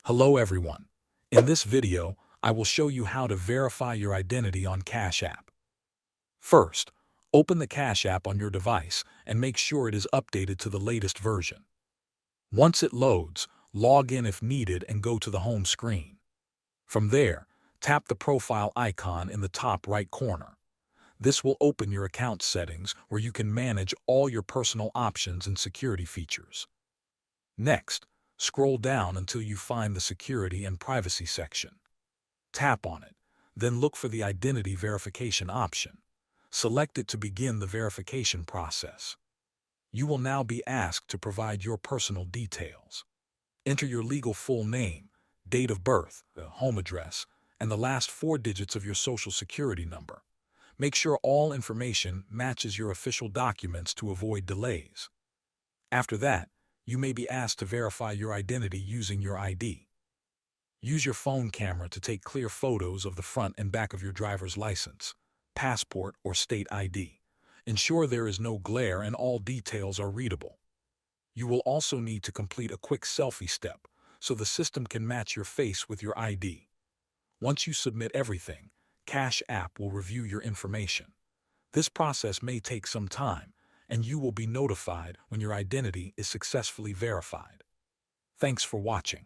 Hello everyone. In this video, I will show you how to verify your identity on Cash App. First, open the Cash App on your device and make sure it is updated to the latest version. Once it loads, log in if needed and go to the home screen. From there, tap the profile icon in the top right corner. This will open your account settings where you can manage all your personal options and security features. Next, scroll down until you find the Security and Privacy section. Tap on it, then look for the Identity Verification option. Select it to begin the verification process. You will now be asked to provide your personal details. Enter your legal full name, date of birth, the home address, and the last 4 digits of your Social Security number. Make sure all information matches your official documents to avoid delays. After that, you may be asked to verify your identity using your ID. Use your phone camera to take clear photos of the front and back of your driver's license, passport, or state ID. Ensure there is no glare and all details are readable. You will also need to complete a quick selfie step so the system can match your face with your ID. Once you submit everything, Cash App will review your information. This process may take some time, and you will be notified when your identity is successfully verified. Thanks for watching.